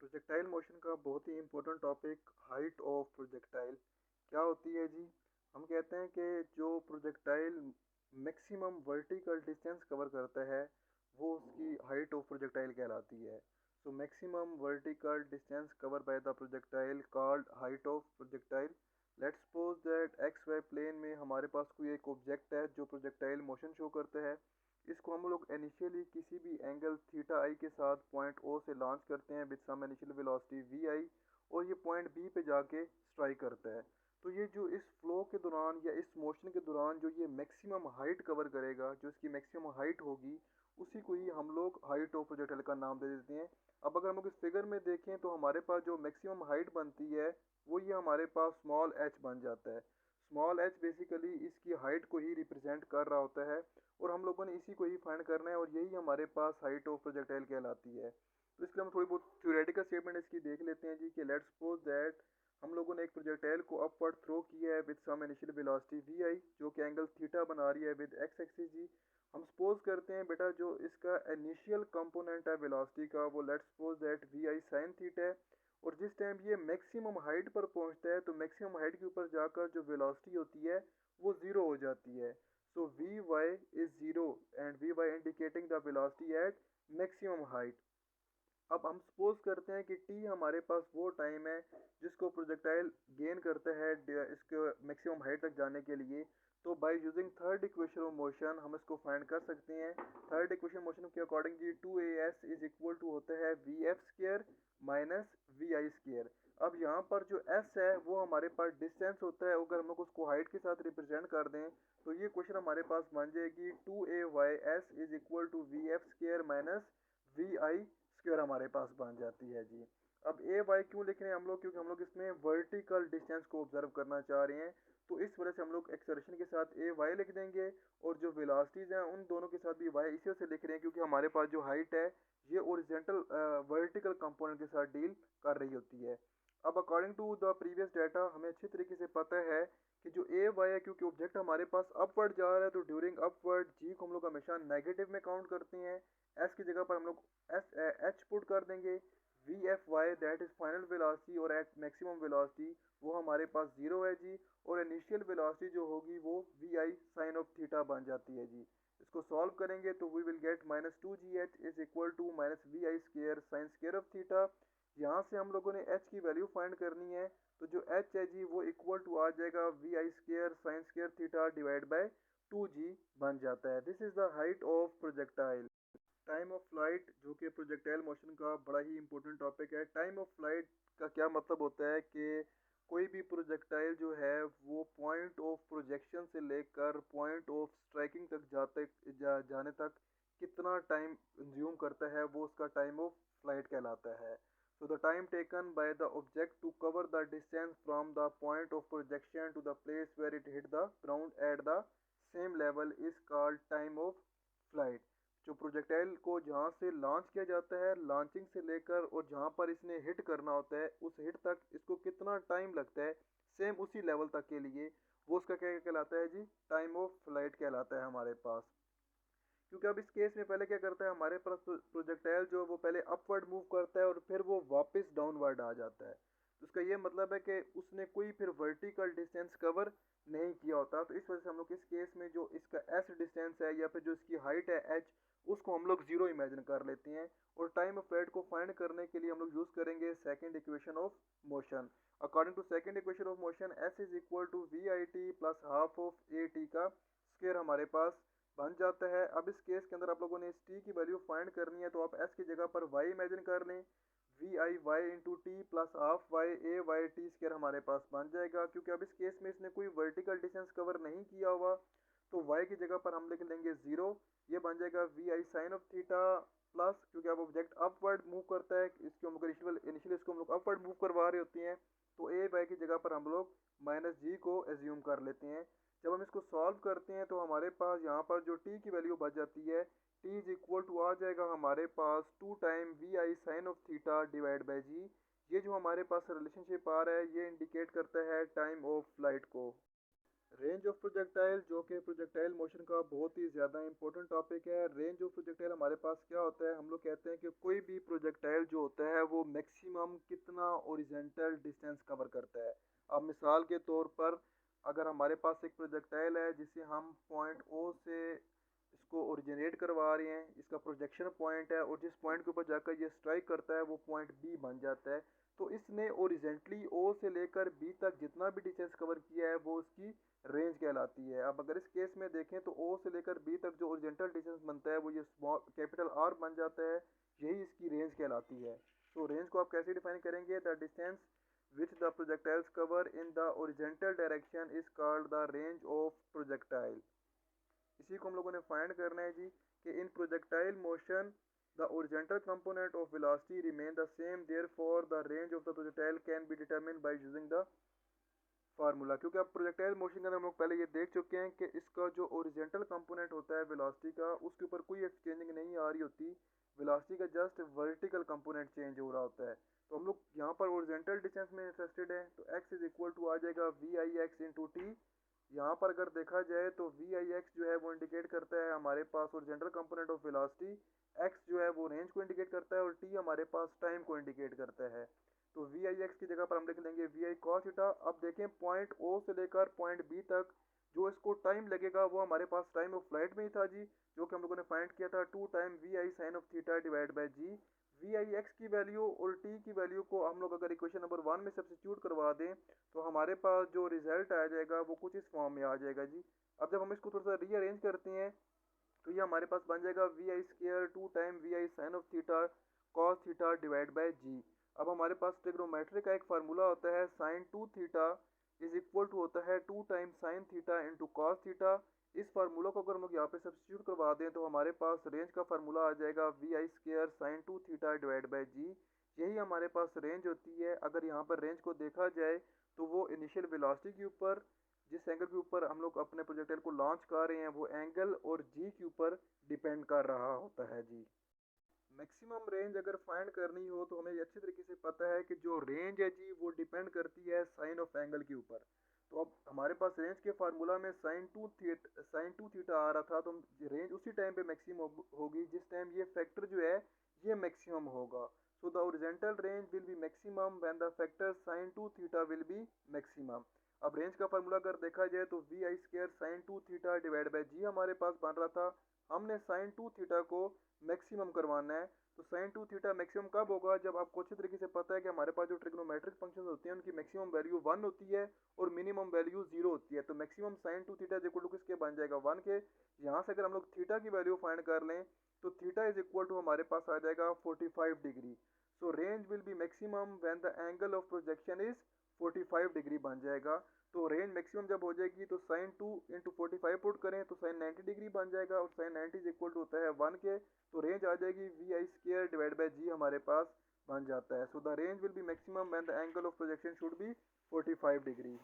Projectile motion का बहुत ही important topic height of projectile क्या होती है जी। हम कहते हैं कि जो projectile maximum vertical distance cover करता है वो उसकी हाइट ऑफ प्रोजेक्टाइल कहलाती है। So maximum vertical distance cover by the projectile called height of projectile. Let's suppose that X Y plane में हमारे पास कोई एक ऑब्जेक्ट है जो प्रोजेक्टाइल मोशन शो करता है। इसको हम लोग इनिशियली किसी भी एंगल थीटा आई के साथ पॉइंट ओ से लॉन्च करते हैं with some initial velocity V I, और ये पॉइंट बी पे जाके स्ट्राइक करता है। तो ये जो इस फ्लो के दौरान या इस मोशन के दौरान जो ये मैक्सिमम हाइट कवर करेगा, जो इसकी मैक्सिमम हाइट होगी, उसी को ही हम लोग हाइट ऑफ प्रोजेक्टाइल का नाम दे देते हैं। अब अगर हम लोग इस फिगर में देखें तो हमारे पास जो मैक्सिमम हाइट बनती है वो ये हमारे पास स्मॉल एच बन जाता है। स्मॉल एच बेसिकली इसकी हाइट को ही रिप्रेजेंट कर रहा होता है, और हम लोगों ने इसी को ही फाइंड करना है, और यही हमारे पास हाइट ऑफ प्रोजेक्टाइल कहलाती है। तो इसके हम थोड़ी बहुत थ्योरेटिकल स्टेटमेंट इसकी देख लेते हैं जी कि लेट्स सपोज दैट हम लोगों ने एक प्रोजेक्टाइल को अपवर्ड थ्रो किया है with some initial velocity V I, जो कि एंगल थीटा बना रही है विद एक्स एक्सिस जी। हम सपोज करते हैं बेटा जो इसका इनिशियल कंपोनेंट है वेलोसिटी का वो let's suppose that v I sine theta है, और जिस टाइम ये मैक्सिमम हाइट पर पहुंचता है तो मैक्सिमम हाइट के ऊपर जाकर जो वेलोसिटी होती है वो ज़ीरो हो जाती है। So Vy is zero and Vy indicating the velocity at maximum height। अब हम सपोज करते हैं कि t हमारे पास वो टाइम है जिसको प्रोजेक्टाइल गेन करता है इसके मैक्सिमम हाइट तक जाने के लिए। तो by using third equation of motion हम इसको फाइंड कर सकते हैं। थर्ड इक्वेशन मोशन के अकॉर्डिंग जी 2as इज इक्वल टू होता है v f square minus v आई स्केयर। अब यहाँ पर जो s है वो हमारे पास डिस्टेंस होता है, अगर हम लोग उसको हाइट के साथ रिप्रेजेंट कर दें तो ये क्वेश्चन हमारे पास बन जाएगी 2ay s is equal to v f square minus v i square हमारे पास बन जाती है जी। अब ए वाई क्यों लिख रहे हैं हम लोग, क्योंकि हम लोग इसमें वर्टिकल डिस्टेंस को ऑब्जर्व करना चाह रहे हैं, तो इस वजह से हम लोग एक्सेलरेशन के साथ ए वाई लिख देंगे, और जो वेलोसिटीज हैं उन दोनों के साथ भी वाई इसी वजह से लिख रहे हैं क्योंकि हमारे पास जो हाइट है ये ओरिजेंटल वर्टिकल कंपोनेंट के साथ डील कर रही होती है। अब according to the previous data हमें अच्छी तरीके से पता है कि जो ए वाई है, क्योंकि ऑब्जेक्ट हमारे पास अपवर्ड जा रहा है तो ड्यूरिंग अपवर्ड जी को हम लोग हमेशा नेगेटिव में काउंट करते हैं। एस की जगह पर हम लोग एस एच पुट कर देंगे। V f y that is final velocity और एट मैक्सिमम वेलोसिटी वो हमारे पास जीरो है जी, और इनिशियल वेलोसिटी जो होगी वो v I sine of theta बन जाती है जी। इसको सॉल्व करेंगे तो we will get minus two g h is equal to minus v I square sine square of theta. यहाँ से हम लोगों ने h की वैल्यू फाइंड करनी है, तो जो h है जी वो इक्वल टू आ जाएगा we I square sine square theta divide by 2g बन जाता है। This is the height of projectile. Time of flight जो कि प्रोजेक्टाइल मोशन का बड़ा ही इंपॉर्टेंट टॉपिक है। टाइम ऑफ फ्लाइट का क्या मतलब होता है कि कोई भी प्रोजेक्टाइल जो है वो पॉइंट ऑफ प्रोजेक्शन से लेकर पॉइंट ऑफ स्ट्राइकिंग तक जाने तक कितना टाइम कंज्यूम करता है वो उसका टाइम ऑफ फ्लाइट कहलाता है। So the time taken by the object to cover the distance from the point of projection to the place where it hit the ground at the same level is called time of flight। जो projectile को जहाँ से launch किया जाता है, launching से लेकर और जहाँ पर इसने हिट करना होता है उस हिट तक इसको कितना टाइम लगता है सेम उसी लेवल तक के लिए, वो उसका क्या कहलाता है जी, टाइम ऑफ फ्लाइट कहलाता है हमारे पास। क्योंकि अब इस केस में पहले क्या करता है हमारे पास प्रोजेक्टाइल जो वो पहले अपवर्ड मूव करता है और फिर वो वापस डाउनवर्ड आ जाता है। तो उसका ये मतलब है कि उसने कोई फिर वर्टिकल डिस्टेंस कवर नहीं किया होता। तो इस वजह से हम लोग इस केस में जो इसका एस डिस्टेंस है या फिर जो इसकी हाइट है एच, उसको हम लोग जीरो इमेजिन कर लेते हैं, और टाइम ऑफ फ्लाइट को फाइंड करने के लिए हम लोग यूज करेंगे second equation of motion. According to second equation of motion s is equal to v i t plus half of a t का स्क्वायर हमारे पास बन जाता है। अब इस केस के अंदर आप लोगों ने इस t की वैल्यू फाइंड करनी है, तो आप s की जगह पर y इमेजिन कर लें। V I Y into T plus half Y A Y T squared हमारे पास बन जाएगा। क्योंकि अब इस केस में इसने कोई वर्टिकल डिस्टेंस कवर नहीं किया हुआ तो y की जगह पर हम लिख लेंगे ज़ीरो। ये बन जाएगा we I sine of theta plus, क्योंकि अब ऑब्जेक्ट अपवर्ड मूव करता है, इसको हम लोग इनिशियली इसको हम लोग अपवर्ड मूव करवा रहे होते हैं, तो ए वाई की जगह पर हम लोग माइनस जी को एज्यूम कर लेते हैं। जब हम इसको सॉल्व करते हैं तो हमारे पास यहाँ पर जो t की वैल्यू बच जाती है, t इज इक्वल टू आ जाएगा हमारे पास two time V I sine of theta divide by G. ये जो हमारे पास रिलेशनशिप आ रहा है ये इंडिकेट करता है टाइम ऑफ फ्लाइट को। रेंज ऑफ प्रोजेक्टाइल जो कि प्रोजेक्टाइल मोशन का बहुत ही ज़्यादा इंपॉर्टेंट टॉपिक है। रेंज ऑफ प्रोजेक्टाइल हमारे पास क्या होता है, हम लोग कहते हैं कि कोई भी प्रोजेक्टाइल जो होता है वो मैक्सिमम कितना ओरिजेंटल डिस्टेंस कवर करता है। अब मिसाल के तौर पर अगर हमारे पास एक प्रोजेक्टाइल है जिसे हम पॉइंट ओ से इसको ओरिजिनेट करवा रहे हैं, इसका प्रोजेक्शन पॉइंट है और जिस पॉइंट के ऊपर जाकर ये स्ट्राइक करता है वो पॉइंट बी बन जाता है, तो इसने ओरिजेंटली ओ से लेकर बी तक जितना भी डिस्टेंस कवर किया है वो उसकी रेंज कहलाती है। अब अगर इस केस में देखें तो ओ से लेकर बी तक जो ओरिजेंटल डिस्टेंस बनता है वो ये स्मॉल कैपिटल आर बन जाता है, यही इसकी रेंज कहलाती है। तो रेंज को आप कैसे डिफाइन करेंगे, the distance which the projectiles cover in the horizontal direction is called the range of projectile. इसी को हम लोगों ने फाइंड करना है जी कि in projectile motion the horizontal component of velocity remain the same, therefore the range of the projectile can be determined by using the formula. क्योंकि आप प्रोजेक्टाइल मोशन के अंदर हम लोग पहले ये देख चुके हैं कि इसका जो ओरिजेंटल कंपोनेंट होता है वेलोसिटी का, उसके ऊपर कोई एक्सचेंजिंग नहीं आ रही होती, वेलोसिटी का जस्ट वर्टिकल कंपोनेंट चेंज हो रहा होता है। तो हम लोग यहाँ पर ओरिजेंटल डिस्टेंस में इंटरेस्टेड हैं, तो x इज इक्वल टू आ जाएगा we I X into T. यहाँ पर अगर देखा जाए तो वी आई एक्स जो है वो इंडिकेट करता है हमारे पास horizontal component of velocity, x जो है वो रेंज को इंडिकेट करता है और t हमारे पास टाइम को इंडिकेट करता है। तो वी आई एक्स की जगह पर हम लिख लेंगे वी आई कॉस थीटा। अब देखें पॉइंट ओ से लेकर पॉइंट बी तक जो इसको टाइम लगेगा वो हमारे पास टाइम ऑफ फ्लाइट में ही था जी, जो कि हम लोगों ने फाइंड किया था 2 time V I sine of theta divide by G. V I X की वैल्यू और टी की वैल्यू को हम लोग अगर इक्वेशन नंबर 1 में सब्सिट्यूट करवा दें तो हमारे पास जो रिजल्ट आ जाएगा वो कुछ इस फॉर्म में आ जाएगा जी। अब जब हम इसको थोड़ा सा रीअरेंज करते हैं तो ये हमारे पास बन जाएगा we I square 2 time V I sine of theta cos theta divide by G. अब हमारे पास ट्रिग्नोमेट्री का एक फार्मूला होता है sine 2 theta is equal to होता है 2 time sine theta into cos theta. इस फार्मूला को अगर हम लोग यहाँ पे सब्सिट्यूट करवा दें तो हमारे पास रेंज का फार्मूला आ जाएगा we I square sine 2 theta divide by G. यही हमारे पास रेंज होती है। अगर यहाँ पर रेंज को देखा जाए तो वो इनिशियल वेलोसिटी के ऊपर, जिस एंगल के ऊपर हम लोग अपने प्रोजेक्टाइल को लॉन्च कर रहे हैं वो एंगल और जी के ऊपर डिपेंड कर रहा होता है जी। मैक्सिमम रेंज अगर फाइंड करनी हो तो हमें अच्छी तरीके से पता है कि जो रेंज है जी वो डिपेंड करती है साइन ऑफ एंगल के ऊपर। तो अब हमारे पास रेंज के फार्मूला में साइन टू थीटा आ रहा था, तो रेंज उसी टाइम पे मैक्सिमम होगी जिस टाइम ये फैक्टर जो है ये मैक्सिमम होगा। So the horizontal range will be maximum when the factor sine two theta will be maximum. अब रेंज का फार्मूला अगर देखा जाए तो V I square sine two theta divide by G हमारे पास बन रहा था। हमने साइन टू थीटा को मैक्सिमम करवाना है, तो साइन टू थीटा मैक्सिमम कब होगा, जब आपको अच्छे तरीके से पता है कि हमारे पास जो ट्रिग्नोमेट्रिक फंक्शन होते हैं उनकी मैक्सिमम वैल्यू 1 होती है और मिनिमम वैल्यू 0 होती है। तो maximum sine two theta is equal to किसके बन जाएगा 1 के। यहाँ से अगर हम लोग थीटा की वैल्यू फाइंड कर लें तो थीटा इज इक्वल टू हमारे पास आ जाएगा 45 degree. So range will be maximum when the angle of projection is 45 degree बन जाएगा। तो रेंज मैक्सिमम जब हो जाएगी तो साइन 2 इंटू 45 पुट करें तो साइन 90 डिग्री बन जाएगा और साइन 90 इज इक्वल टू होता है 1 के। तो रेंज आ जाएगी V I square divide by G हमारे पास बन जाता है। So the range will be maximum when the angle of projection should be 45 degree.